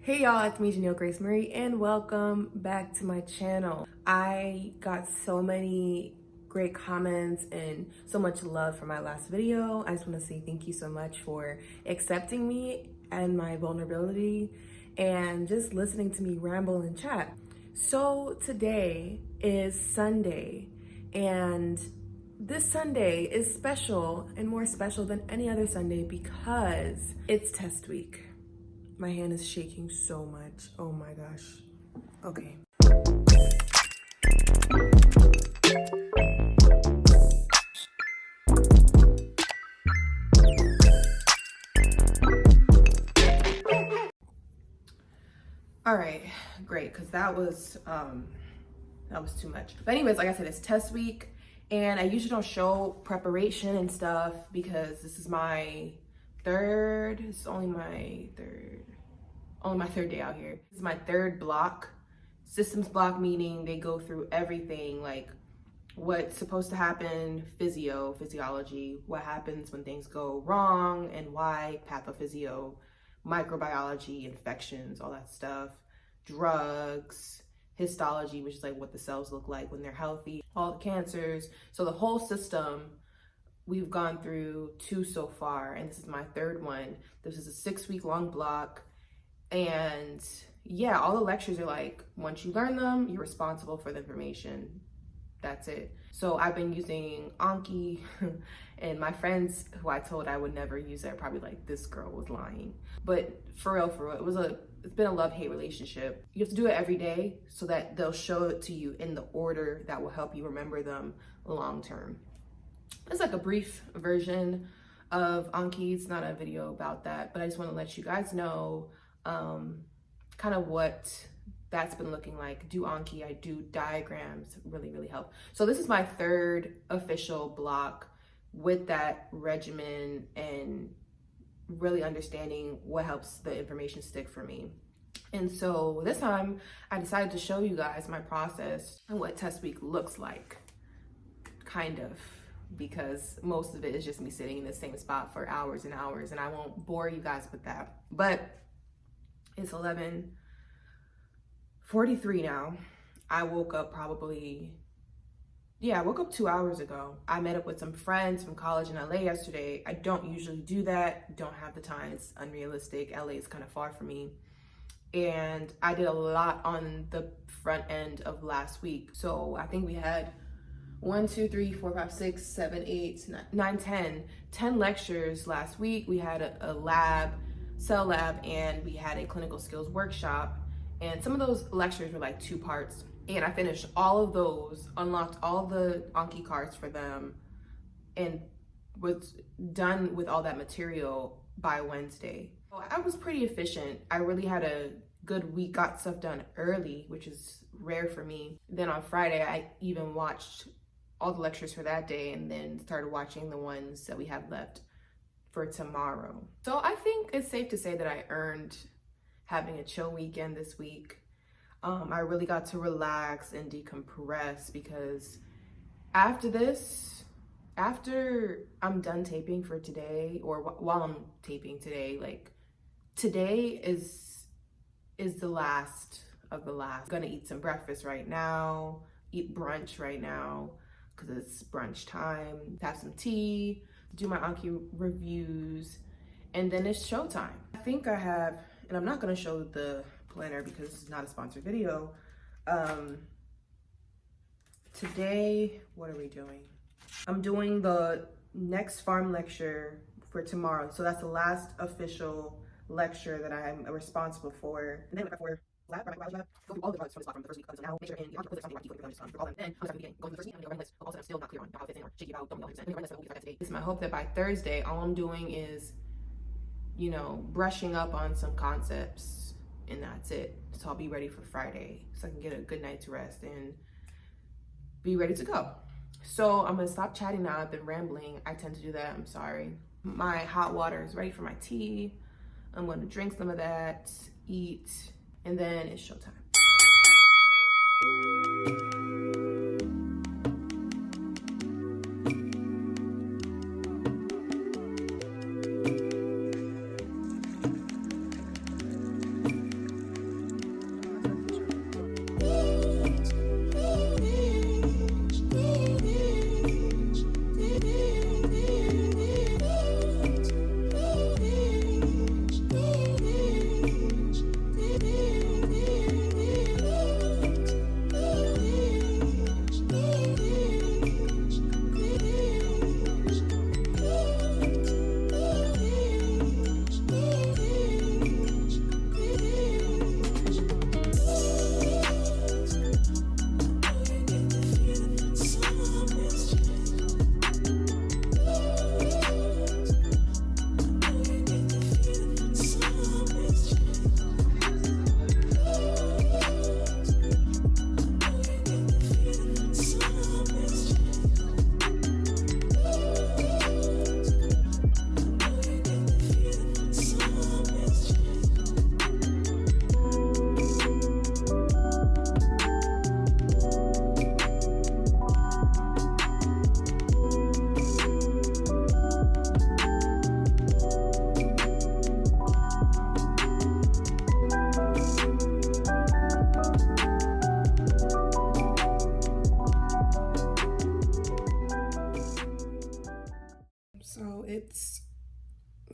Hey y'all, it's me Janelle Grace Marie and welcome back to my channel. I got so many great comments and so much love for my last video. I just want to say thank you so much for accepting me and my vulnerability and just listening to me ramble and chat. So today is Sunday, and this Sunday is special and more special than any other Sunday because it's test week. My hand is shaking so much. Oh my gosh. Okay. All right, great, because that was too much. But anyways, like I said, it's test week, and I usually don't show preparation and stuff because this is my third. It's only my third day out here. This is my third block. Systems block meaning they go through everything, like what's supposed to happen, physiology, what happens when things go wrong and why, pathophysio, microbiology, infections, all that stuff, drugs, histology, which is like what the cells look like when they're healthy, all the cancers. So the whole system, we've gone through 2 so far, and this is my third one. This is a 6-week long block. And yeah, all the lectures are like, once you learn them, you're responsible for the information. That's it. So I've been using Anki, and my friends who I told I would never use it, probably like, this girl was lying. But for real, it's been a love-hate relationship. You have to do it every day so that they'll show it to you in the order that will help you remember them long-term. It's like a brief version of Anki. It's not a video about that, but I just want to let you guys know kind of what that's been looking like. Do Anki, I do diagrams, really help. So this is my third official block with that regimen and really understanding what helps the information stick for me. And so this time I decided to show you guys my process and what test week looks like, kind of, because most of it is just me sitting in the same spot for hours and hours, and I won't bore you guys with that. But it's 11:43 now. I woke up I woke up 2 hours ago. I met up with some friends from college in LA yesterday. I don't usually do that. Don't have the time. It's unrealistic. LA is kind of far from me. And I did a lot on the front end of last week. So I think we had 10 lectures last week. We had a lab, cell lab, and we had a clinical skills workshop. And some of those lectures were like 2 parts. And I finished all of those, unlocked all the Anki cards for them, and was done with all that material by Wednesday. So I was pretty efficient. I really had a good week, got stuff done early, which is rare for me. Then on Friday, I even watched all the lectures for that day and then started watching the ones that we have left for tomorrow. So I think it's safe to say that I earned having a chill weekend this week. I really got to relax and decompress because after I'm done taping for today, or while I'm taping today, like today is the last of the last. I'm gonna eat some breakfast right now, eat brunch right now because it's brunch time, have some tea, do my Anki reviews, and then it's showtime. I think I have, and I'm not gonna show the planner because it's not a sponsored video. Today, what are we doing? I'm doing the next farm lecture for tomorrow. So that's the last official lecture that I'm responsible for. And then for lab, go through all the parts from this from the first week until now. Make sure and put something like for all of them. Then I'm starting go through the first week. I'm gonna run list of all that I'm still not clear on how it fits in or shaky about, don't know 100%. I'm gonna run list of what we got today. It's my hope that by Thursday, all I'm doing is, you know, brushing up on some concepts, and that's it. So I'll be ready for Friday so I can get a good night's rest and be ready to go. So I'm gonna stop chatting now. I've been rambling. I tend to do that, I'm sorry. My hot water is ready for my tea. I'm gonna drink some of that, eat, and then it's showtime.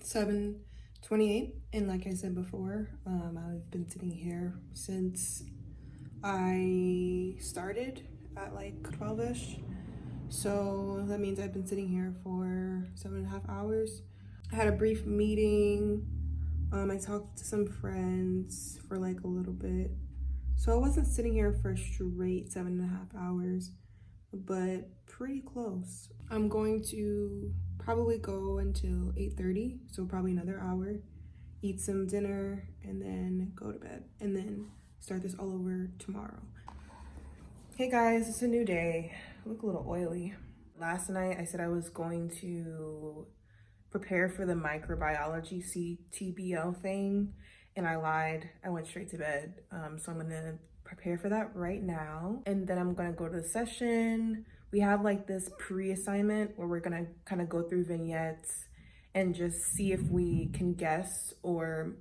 7:28, and like I said before, I've been sitting here since I started at like 12ish, so that means I've been sitting here for 7.5 hours. I had a brief meeting. I talked to some friends for like a little bit, so I wasn't sitting here for a straight 7.5 hours, but pretty close. I'm going to probably go until 8:30, so probably another hour, eat some dinner, and then go to bed, and then start this all over tomorrow. Hey guys, it's a new day. I look a little oily. Last night I said I was going to prepare for the microbiology CTBL thing, and I lied. I went straight to bed. So I'm gonna prepare for that right now, and then I'm gonna go to the session. We have like this pre-assignment where we're gonna kind of go through vignettes and just see if we can guess or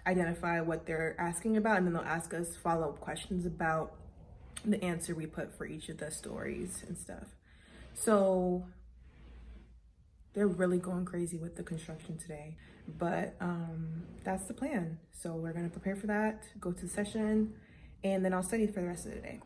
identify what they're asking about, and then they'll ask us follow-up questions about the answer we put for each of the stories and stuff. So they're really going crazy with the construction today, but that's the plan. So we're gonna prepare for that, go to the session, and then I'll study for the rest of the day.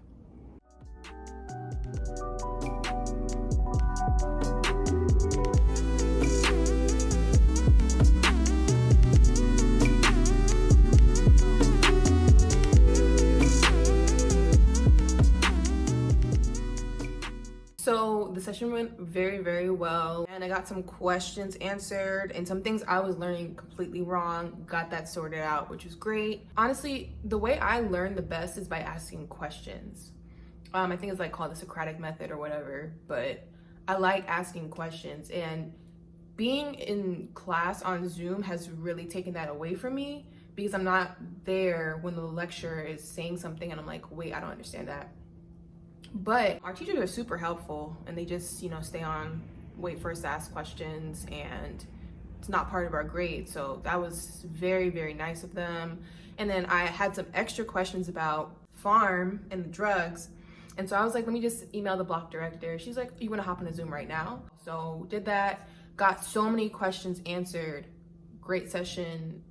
So the session went very, very well, and I got some questions answered and some things I was learning completely wrong, got that sorted out, which was great. Honestly, the way I learn the best is by asking questions. I think it's like called the Socratic method or whatever, but I like asking questions, and being in class on Zoom has really taken that away from me because I'm not there when the lecturer is saying something and I'm like, wait, I don't understand that. But our teachers are super helpful, and they just, stay on, wait for us to ask questions, and it's not part of our grade. So that was very, very nice of them. And then I had some extra questions about farm and the drugs. And so I was like, let me just email the block director. She's like, you want to hop on a Zoom right now? So did that, got so many questions answered. Great session.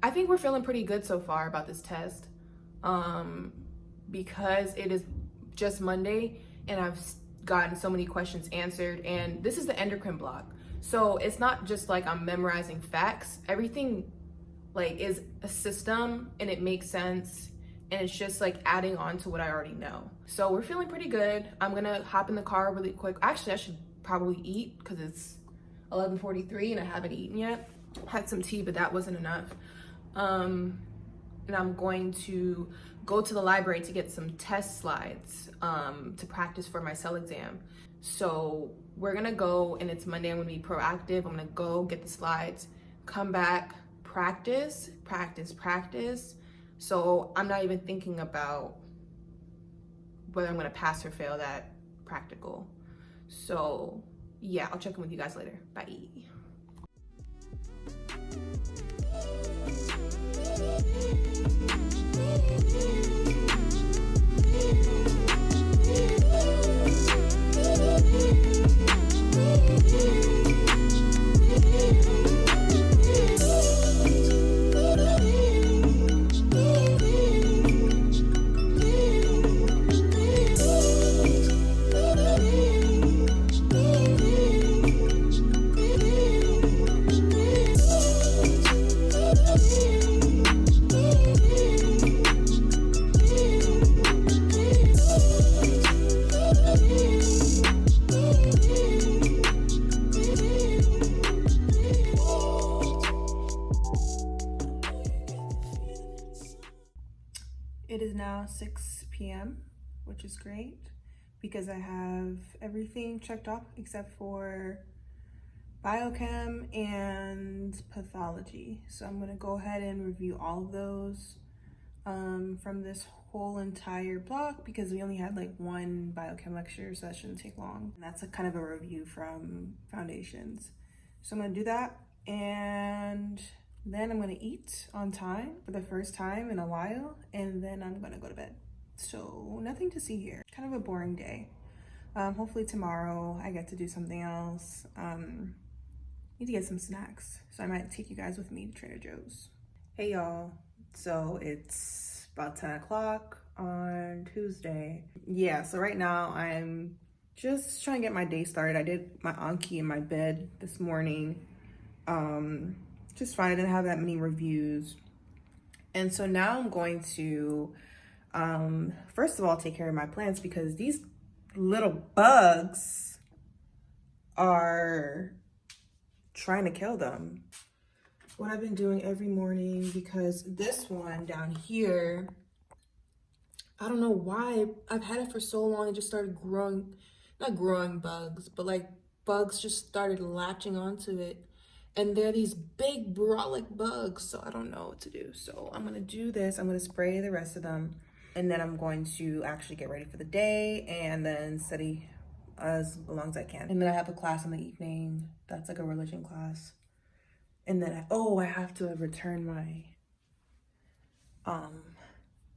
I think we're feeling pretty good so far about this test, because it is just Monday and I've gotten so many questions answered, and this is the endocrine block. So it's not just like I'm memorizing facts. Everything like is a system and it makes sense, and it's just like adding on to what I already know. So we're feeling pretty good. I'm gonna hop in the car really quick. Actually, I should probably eat because it's 11:43 and I haven't eaten yet. Had some tea, but that wasn't enough. And I'm going to go to the library to get some test slides to practice for my cell exam. So we're gonna go, and it's Monday, I'm gonna be proactive. I'm gonna go get the slides, come back, practice. So I'm not even thinking about whether I'm gonna pass or fail that practical. So yeah, I'll check in with you guys later. Bye. It is now 6 p.m., which is great because I have everything checked off except for biochem and pathology. So I'm gonna go ahead and review all of those from this whole entire block because we only had like one biochem lecture, so that shouldn't take long. And that's a kind of a review from foundations. So I'm gonna do that, and then I'm gonna eat on time for the first time in a while, and then I'm gonna go to bed. So nothing to see here. Kind of a boring day. Hopefully tomorrow I get to do something else. need to get some snacks. So I might take you guys with me to Trader Joe's. Hey y'all, so it's about 10 o'clock on Tuesday. Yeah, so right now I'm just trying to get my day started. I did my Anki in my bed this morning. Just fine, I didn't have that many reviews. And so now I'm going to, first of all, take care of my plants because these little bugs are trying to kill them. What I've been doing every morning, because this one down here, I don't know why, I've had it for so long, it just started growing, not growing bugs, but like bugs just started latching onto it. And they're these big brolic bugs, so I don't know what to do. So I'm gonna do this, I'm gonna spray the rest of them, and then I'm going to actually get ready for the day and then study as long as I can. And then I have a class in the evening, that's like a religion class. And then, I have to return my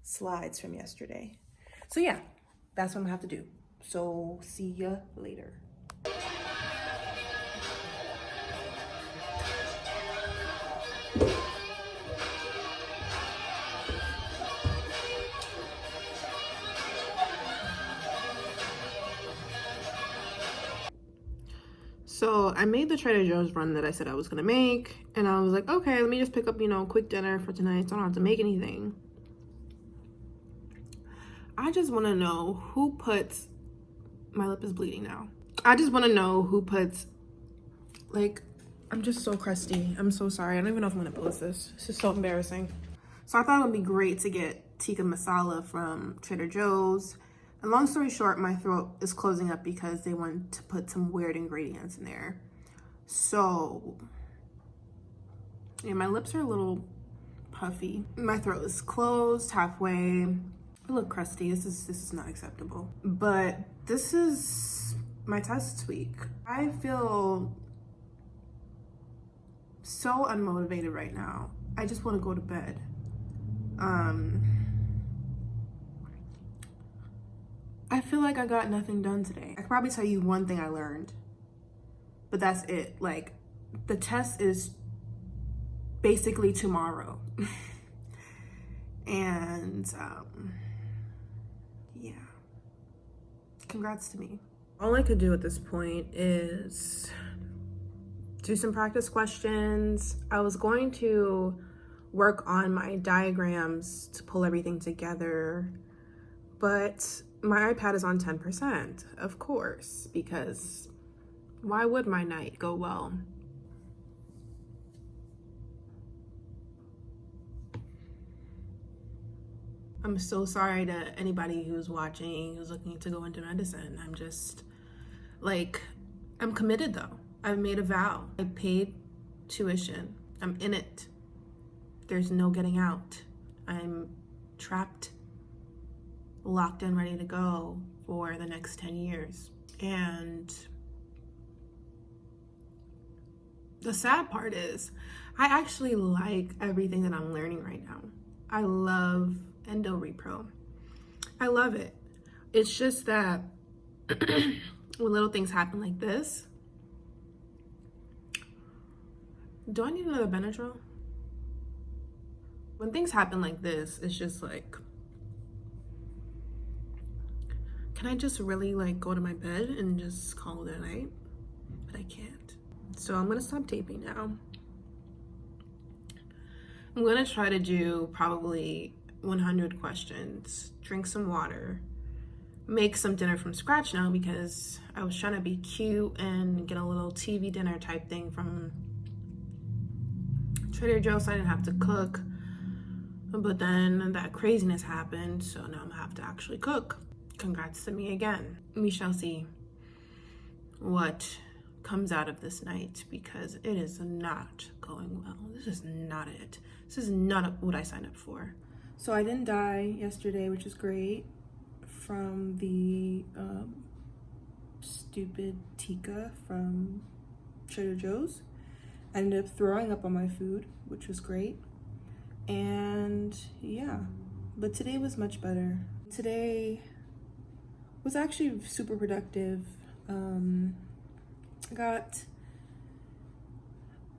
slides from yesterday. So yeah, that's what I'm gonna have to do. So see ya later. So I made the Trader Joe's run that I said I was gonna make, and I was like, okay, let me just pick up, a quick dinner for tonight so I don't have to make anything. I just wanna know who puts, my lip is bleeding now. I just wanna know who puts, I'm just so crusty. I'm so sorry. I don't even know if I'm gonna post this. It's just so embarrassing. So I thought it would be great to get tikka masala from Trader Joe's. And long story short, my throat is closing up because they want to put some weird ingredients in there. So, yeah, my lips are a little puffy. My throat is closed halfway. I look crusty. This is not acceptable. But this is my test week. I feel so unmotivated right now. I just want to go to bed. I feel like I got nothing done today. I could probably tell you one thing I learned, but that's it. Like, the test is basically tomorrow. And yeah, congrats to me. All I could do at this point is do some practice questions. I was going to work on my diagrams to pull everything together, but my iPad is on 10%, of course, because why would my night go well? I'm so sorry to anybody who's watching, who's looking to go into medicine. I'm just, I'm committed though. I've made a vow. I paid tuition. I'm in it. There's no getting out. I'm trapped, locked in, ready to go for the next 10 years. And the sad part is, I actually like everything that I'm learning right now. I love endo repro. I love it. It's just that when little things happen like this, do I need another Benadryl? When things happen like this, it's just like, can I just really go to my bed and just call it a night? But I can't. So I'm gonna stop taping now. I'm gonna try to do probably 100 questions, drink some water, make some dinner from scratch now because I was trying to be cute and get a little TV dinner type thing from Trader Joe's. So I didn't have to cook, but then that craziness happened, so now I'm gonna have to actually cook. Congrats to me again. We shall see what comes out of this night because it is not going well. This is not it. This is not what I signed up for. So I didn't die yesterday, which is great, from the stupid tikka from Trader Joe's. I ended up throwing up on my food, which was great. And yeah, but today was much better. Today was actually super productive. I got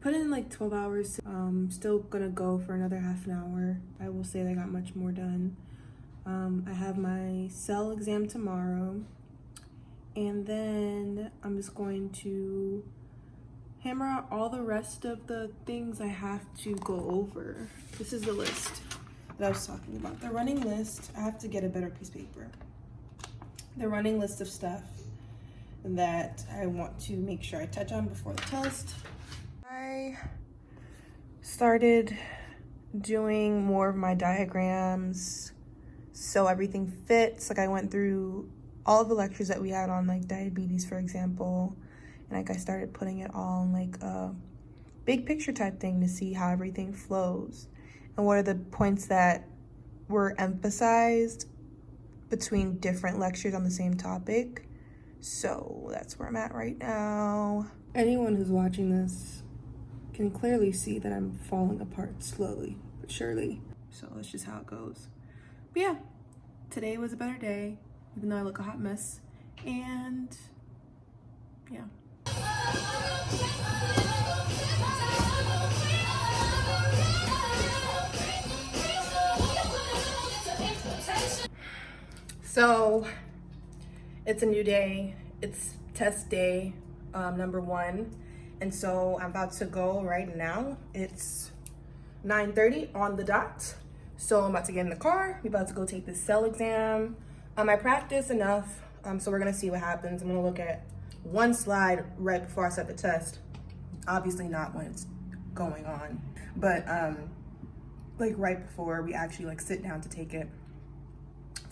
put in like 12 hours. Still gonna go for another half an hour. I will say that I got much more done. I have my cell exam tomorrow, and then I'm just going to hammer out all the rest of the things I have to go over. This is the list that I was talking about. The running list, I have to get a better piece of paper. The running list of stuff that I want to make sure I touch on before the test. I started doing more of my diagrams so everything fits. Like I went through all of the lectures that we had on like diabetes, for example, and like I started putting it all in like a big picture type thing to see how everything flows and what are the points that were emphasized between different lectures on the same topic. So that's where I'm at right now. Anyone who's watching this can clearly see that I'm falling apart slowly but surely. So that's just how it goes. But yeah, today was a better day, even though I look a hot mess. And yeah. So it's a new day. It's test day number 1. And so I'm about to go right now. It's 9:30 on the dot. So I'm about to get in the car. We're about to go take this cell exam. I practiced enough, so we're gonna see what happens. I'm gonna look at one slide right before I start the test. Obviously not when it's going on, but like right before we actually like sit down to take it,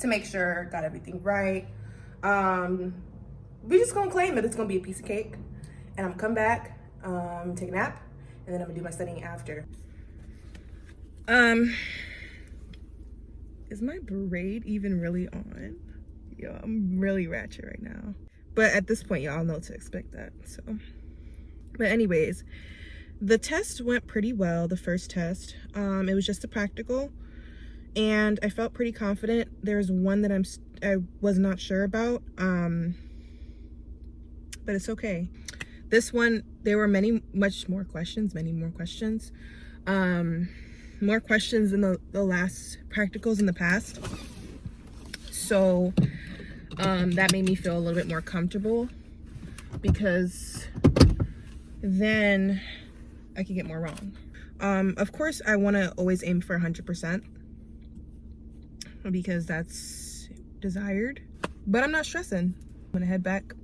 to make sure got everything right. We just gonna claim it. It's gonna be a piece of cake, and I'm gonna come back, take a nap, and then I'm gonna do my studying after. Is my braid even really on? Yo, I'm really ratchet right now. But at this point, y'all know to expect that, so. But anyways, the test went pretty well, the first test. It was just a practical, and I felt pretty confident. There's one that I was not sure about, but it's okay. This one, there were many more questions. More questions than the last practicals in the past. So that made me feel a little bit more comfortable, because then I could get more wrong. Of course, I want to always aim for 100% because that's desired, but I'm not stressing. I'm gonna head back,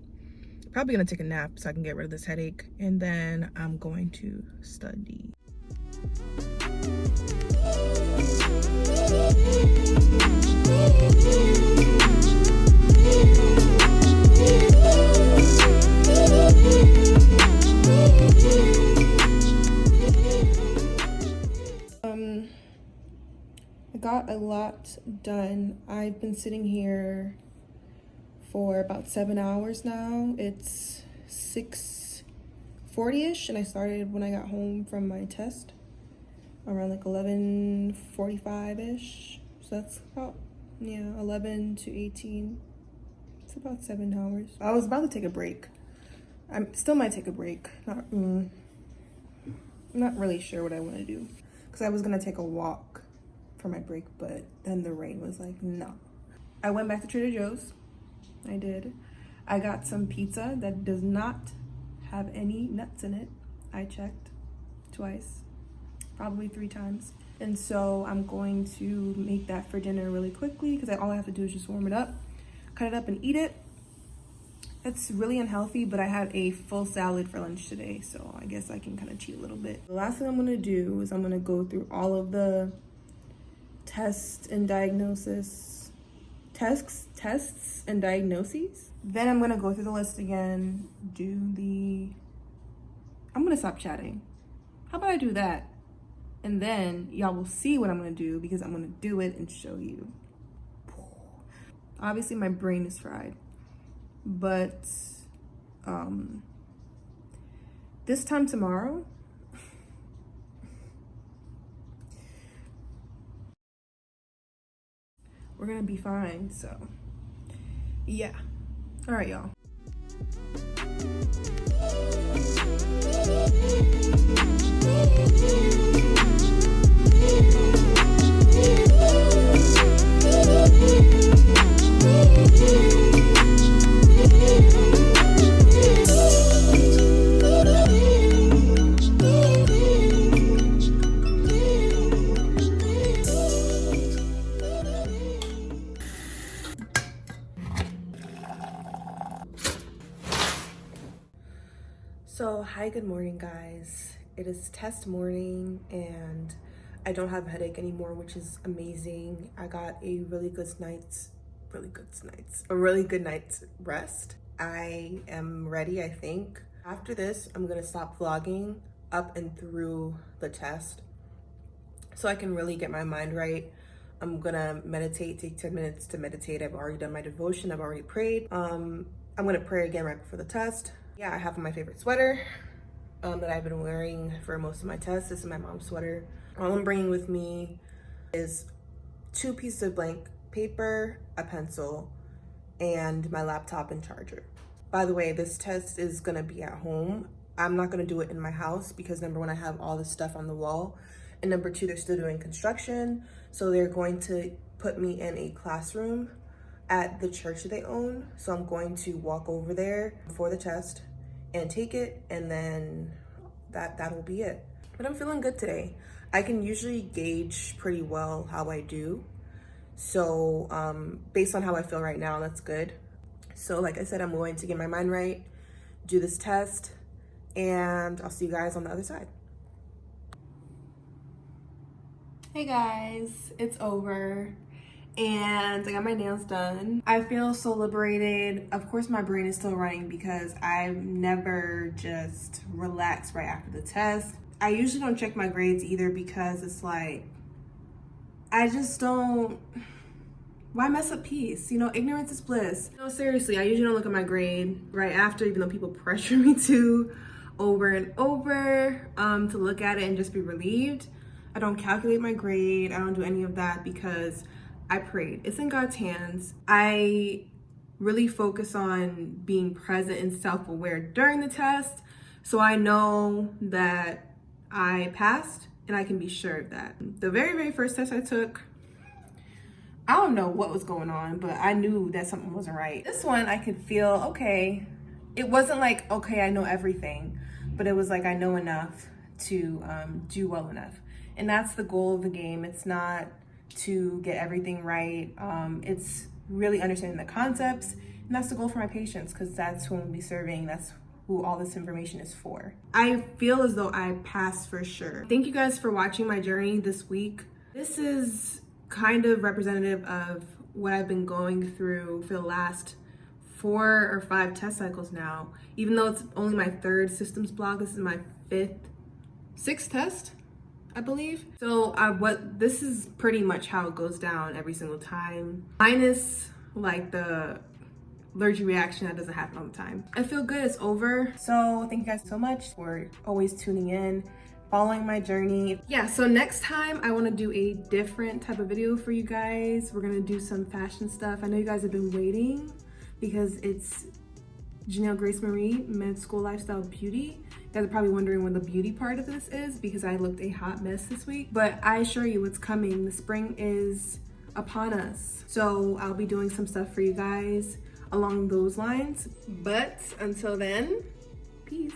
probably gonna take a nap so I can get rid of this headache, and then I'm going to study. I got a lot done. I've been sitting here for about 7 hours now. It's 6:40ish, and I started when I got home from my test around like 11:45ish. So that's about, 11 to 18. It's about 7 hours. I was about to take a break. I still might take a break. I'm not really sure what I want to do, because I was gonna take a walk for my break, but then the rain was like, no. I went back to Trader Joe's. I did. I got some pizza that does not have any nuts in it. I checked twice, probably 3 times. And so I'm going to make that for dinner really quickly, because all I have to do is just warm it up, cut it up and eat it. It's really unhealthy, but I had a full salad for lunch today, so I guess I can kind of cheat a little bit. The last thing I'm gonna do is I'm gonna go through all of the tests and diagnoses. Then I'm gonna go through the list again, I'm gonna stop chatting. How about I do that? And then y'all will see what I'm gonna do, because I'm gonna do it and show you. Obviously my brain is fried, but this time tomorrow, we're gonna be fine, so yeah. All right, y'all. So, hi, good morning, guys. It is test morning and I don't have a headache anymore, which is amazing. I got a really good night's rest. I am ready, I think. After this, I'm gonna stop vlogging up and through the test so I can really get my mind right. I'm gonna meditate, take 10 minutes to meditate. I've already done my devotion, I've already prayed. I'm gonna pray again right before the test. Yeah, I have my favorite sweater that I've been wearing for most of my tests. This is my mom's sweater. All I'm bringing with me is 2 pieces of blank paper, a pencil, and my laptop and charger. By the way, this test is gonna be at home. I'm not gonna do it in my house because number 1, I have all this stuff on the wall. And number 2, they're still doing construction. So they're going to put me in a classroom at the church that they own. So I'm going to walk over there for the test and take it, and then that will be it. But I'm feeling good today. I can usually gauge pretty well how I do. So based on how I feel right now, that's good. So like I said, I'm going to get my mind right, do this test, and I'll see you guys on the other side. Hey guys, it's over and I got my nails done. I feel so liberated. Of course my brain is still running because I never just relax right after the test. I usually don't check my grades either because it's like, I just don't, why mess up peace? You know, ignorance is bliss. No, seriously, I usually don't look at my grade right after, even though people pressure me to over and over to look at it and just be relieved. I don't calculate my grade. I don't do any of that because I prayed. It's in God's hands. I really focus on being present and self-aware during the test, so I know that I passed and I can be sure of that. The very, very first test I took, I don't know what was going on, but I knew that something wasn't right. This one, I could feel, okay. It wasn't like, okay, I know everything, but it was like I know enough to do well enough. And that's the goal of the game. It's not to get everything right. It's really understanding the concepts. And that's the goal for my patients because that's who I'm gonna be serving. That's who all this information is for. I feel as though I passed for sure. Thank you guys for watching my journey this week. This is kind of representative of what I've been going through for the last 4 or 5 test cycles now. Even though it's only my 3rd systems block, this is my 6th test, I believe. So this is pretty much how it goes down every single time. Minus like the allergic reaction that doesn't happen all the time. I feel good, it's over. So thank you guys so much for always tuning in, following my journey. Yeah, so next time I wanna do a different type of video for you guys. We're gonna do some fashion stuff. I know you guys have been waiting because it's Janelle Grace Marie, Med School Lifestyle Beauty. You guys are probably wondering what the beauty part of this is because I looked a hot mess this week, but I assure you it's coming. The spring is upon us. So I'll be doing some stuff for you guys along those lines. But until then, peace.